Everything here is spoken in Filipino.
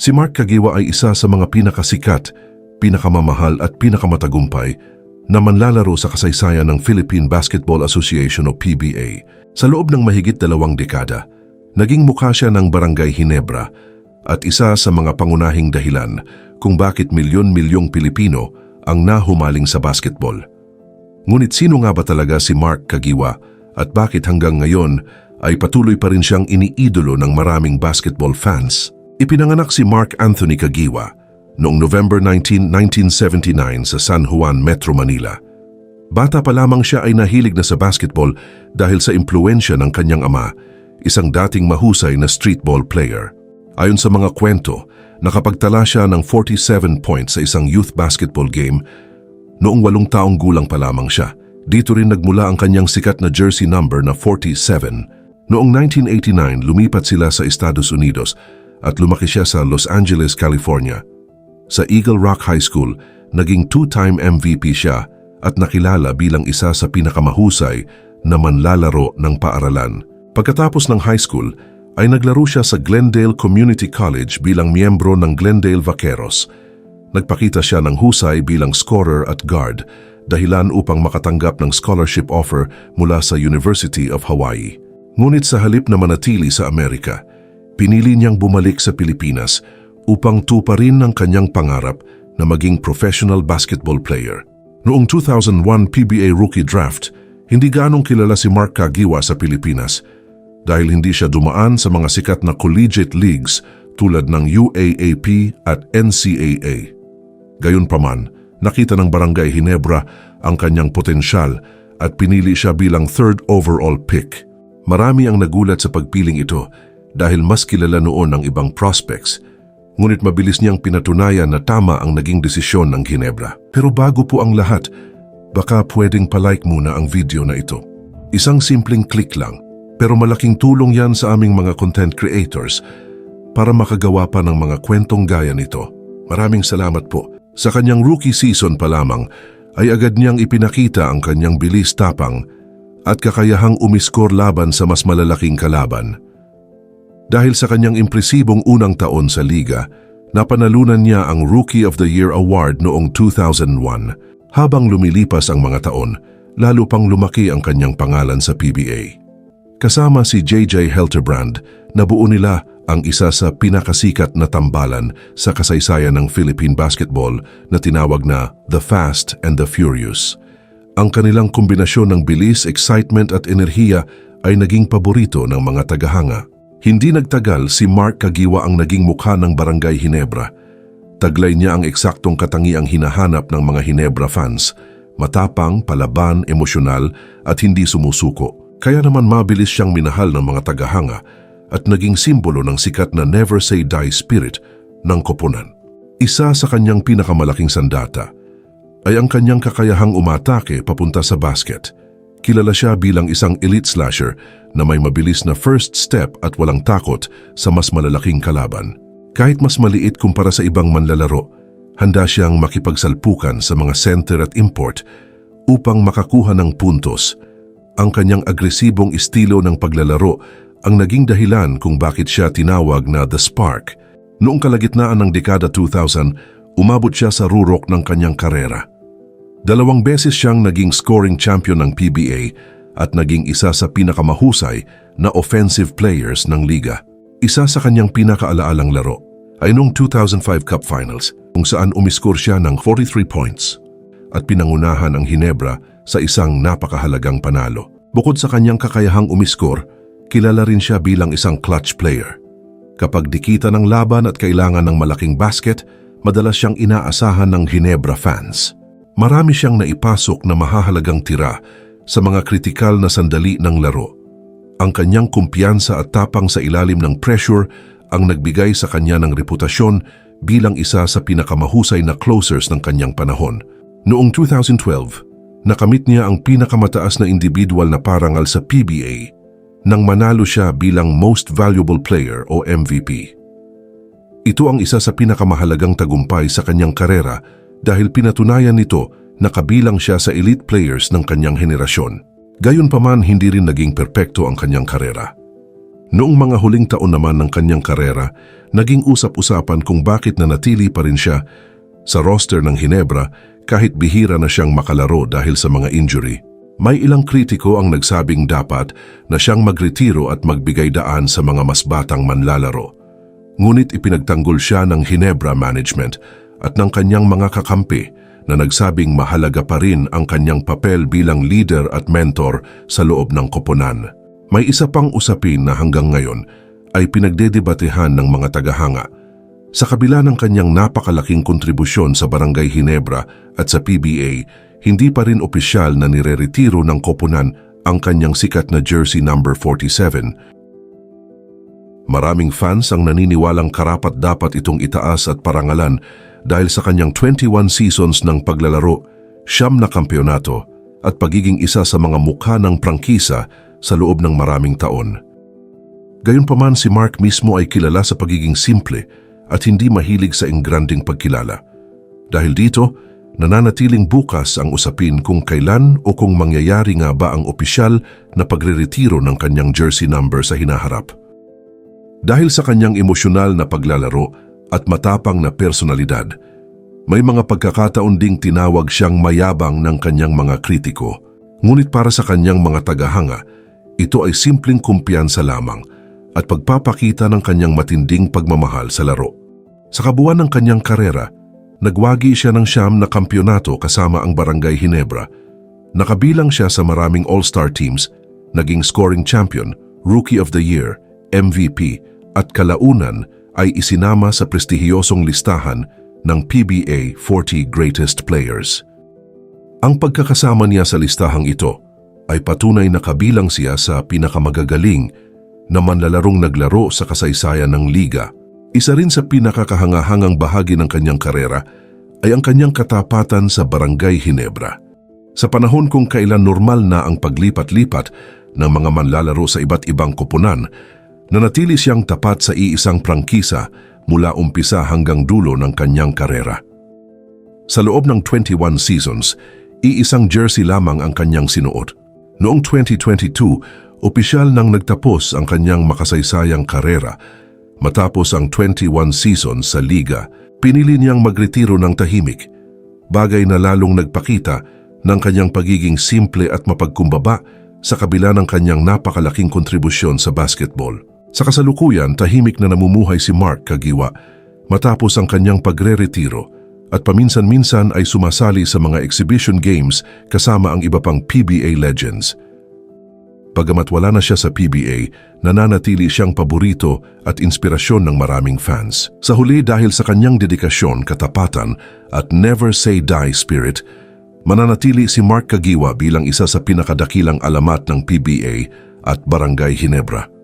Si Mark Kagiwa ay isa sa mga pinakasikat, pinakamamahal at pinakamatagumpay na manlalaro sa kasaysayan ng Philippine Basketball Association o PBA. Sa loob ng mahigit 2 dekada, naging mukha siya ng Barangay Ginebra at isa sa mga pangunahing dahilan kung bakit milyon-milyong Pilipino ang nahumaling sa basketball. Ngunit sino nga ba talaga si Mark Kagiwa at bakit hanggang ngayon ay patuloy pa rin siyang iniidolo ng maraming basketball fans? Ipinanganak si Mark Anthony Kagiwa noong November 19, 1979 sa San Juan, Metro Manila. Bata pa lamang siya ay nahilig na sa basketball dahil sa impluwensya ng kanyang ama, isang dating mahusay na streetball player. Ayon sa mga kwento, nakapagtala siya ng 47 points sa isang youth basketball game noong 8 taong gulang pa lamang siya. Dito rin nagmula ang kanyang sikat na jersey number na 47. Noong 1989, lumipat sila sa Estados Unidos at lumaki siya sa Los Angeles, California. Sa Eagle Rock High School, naging 2-time MVP siya at nakilala bilang isa sa pinakamahusay na manlalaro ng paaralan. Pagkatapos ng high school, ay naglaro siya sa Glendale Community College bilang miyembro ng Glendale Vaqueros. Nagpakita siya ng husay bilang scorer at guard, dahilan upang makatanggap ng scholarship offer mula sa University of Hawaii. Ngunit sa halip na manatili sa Amerika, pinili niyang bumalik sa Pilipinas upang tuparin ang kanyang pangarap na maging professional basketball player. Noong 2001 PBA Rookie Draft, hindi gaanong kilala si Mark Kagiwa sa Pilipinas dahil hindi siya dumaan sa mga sikat na collegiate leagues tulad ng UAAP at NCAA. Gayunpaman, nakita ng Barangay Ginebra ang kanyang potensyal at pinili siya bilang 3rd overall pick. Marami ang nagulat sa pagpiling ito dahil mas kilala noon ang ibang prospects, ngunit mabilis niyang pinatunayan na tama ang naging desisyon ng Ginebra. Pero bago po ang lahat, baka pwedeng palike muna ang video na ito. Isang simpleng click lang, pero malaking tulong yan sa aming mga content creators para makagawa pa ng mga kwentong gaya nito. Maraming salamat po. Sa kanyang rookie season pa lamang ay agad niyang ipinakita ang kanyang bilis, tapang at kakayahang umiskor laban sa mas malalaking kalaban. Dahil sa kanyang impresibong unang taon sa liga, napanalunan niya ang Rookie of the Year Award noong 2001. Habang lumilipas ang mga taon, lalo pang lumaki ang kanyang pangalan sa PBA. Kasama si JJ Helterbrand, nabuo nila ang isa sa pinakasikat na tambalan sa kasaysayan ng Philippine basketball na tinawag na The Fast and the Furious. Ang kanilang kombinasyon ng bilis, excitement at enerhiya ay naging paborito ng mga tagahanga. Hindi nagtagal, si Mark Kagiwa ang naging mukha ng Barangay Ginebra. Taglay niya ang eksaktong katangiang hinahanap ng mga Ginebra fans: matapang, palaban, emosyonal at hindi sumusuko. Kaya naman mabilis siyang minahal ng mga tagahanga at naging simbolo ng sikat na never say die spirit ng koponan. Isa sa kanyang pinakamalaking sandata ay ang kanyang kakayahang umatake papunta sa basket. Kilala siya bilang isang elite slasher na may mabilis na first step at walang takot sa mas malalaking kalaban. Kahit mas maliit kumpara sa ibang manlalaro, handa siyang makipagsalpukan sa mga center at import upang makakuha ng puntos. Ang kanyang agresibong estilo ng paglalaro ang naging dahilan kung bakit siya tinawag na The Spark. Noong kalagitnaan ng dekada 2000, umabot siya sa rurok ng kanyang karera. 2 beses siyang naging scoring champion ng PBA at naging isa sa pinakamahusay na offensive players ng liga. Isa sa kanyang pinakaalaalang laro ay noong 2005 Cup Finals, kung saan umiskor siya ng 43 points at pinangunahan ang Ginebra sa isang napakahalagang panalo. Bukod sa kanyang kakayahang umiskor, kilala rin siya bilang isang clutch player. Kapag dikita ng laban at kailangan ng malaking basket, madalas siyang inaasahan ng Ginebra fans. Marami siyang naipasok na mahahalagang tira sa mga kritikal na sandali ng laro. Ang kanyang kumpiyansa at tapang sa ilalim ng pressure ang nagbigay sa kanya ng reputasyon bilang isa sa pinakamahusay na closers ng kanyang panahon. Noong 2012, nakamit niya ang pinakamataas na individual na parangal sa PBA nang manalo siya bilang Most Valuable Player o MVP. Ito ang isa sa pinakamahalagang tagumpay sa kanyang karera dahil pinatunayan nito na kabilang siya sa elite players ng kanyang henerasyon. Gayunpaman, hindi rin naging perpekto ang kanyang karera. Noong mga huling taon naman ng kanyang karera, naging usap-usapan kung bakit nanatili pa rin siya sa roster ng Ginebra kahit bihira na siyang makalaro dahil sa mga injury. May ilang kritiko ang nagsabing dapat na siyang magretiro at magbigay daan sa mga mas batang manlalaro. Ngunit ipinagtanggol siya ng Ginebra management at ng kanyang mga kakampi na nagsabing mahalaga pa rin ang kanyang papel bilang leader at mentor sa loob ng koponan. May isa pang usapin na hanggang ngayon ay pinagdedebatehan ng mga tagahanga. Sa kabila ng kanyang napakalaking kontribusyon sa Barangay Ginebra at sa PBA, hindi pa rin opisyal na nireretiro ng koponan ang kanyang sikat na jersey number 47. Maraming fans ang naniniwalang karapat-dapat itong itaas at parangalan dahil sa kanyang 21 seasons ng paglalaro, 9 na kampyonato at pagiging isa sa mga mukha ng prangkisa sa loob ng maraming taon. Gayunpaman, si Mark mismo ay kilala sa pagiging simple at hindi mahilig sa engranding pagkilala. Dahil dito, nananatiling bukas ang usapin kung kailan o kung mangyayari nga ba ang opisyal na pagreretiro ng kanyang jersey number sa hinaharap. Dahil sa kanyang emosyonal na paglalaro at matapang na personalidad, may mga pagkakataon ding tinawag siyang mayabang ng kanyang mga kritiko. Ngunit para sa kanyang mga tagahanga, ito ay simpleng kumpiyansa lamang at pagpapakita ng kanyang matinding pagmamahal sa laro. Sa kabuuan ng kanyang karera, nagwagi siya ng 9 na kampyonato kasama ang Barangay Ginebra. Nakabilang siya sa maraming all-star teams, naging scoring champion, rookie of the year, MVP at kalaunan ay isinama sa prestihiyosong listahan ng PBA 40 Greatest Players. Ang pagkakasama niya sa listahang ito ay patunay na kabilang siya sa pinakamagagaling na manlalarong naglaro sa kasaysayan ng liga. Isa rin sa pinakakahangahangang bahagi ng kanyang karera ay ang kanyang katapatan sa Barangay Ginebra. Sa panahon kung kailan normal na ang paglipat-lipat ng mga manlalaro sa iba't ibang koponan, nanatili siyang tapat sa iisang prangkisa mula umpisa hanggang dulo ng kanyang karera. Sa loob ng 21 seasons, iisang jersey lamang ang kanyang sinuot. Noong 2022, opisyal nang nagtapos ang kanyang makasaysayang karera. Matapos ang 21 seasons sa liga, pinili niyang magretiro ng tahimik, bagay na lalong nagpakita ng kanyang pagiging simple at mapagkumbaba sa kabila ng kanyang napakalaking kontribusyon sa basketball. Sa kasalukuyan, tahimik na namumuhay si Mark Kagiwa matapos ang kanyang pagre-retiro at paminsan-minsan ay sumasali sa mga exhibition games kasama ang iba pang PBA legends. Pagamat wala na siya sa PBA, nananatili siyang paborito at inspirasyon ng maraming fans. Sa huli, dahil sa kanyang dedikasyon, katapatan at never say die spirit, mananatili si Mark Kagiwa bilang isa sa pinakadakilang alamat ng PBA at Barangay Ginebra.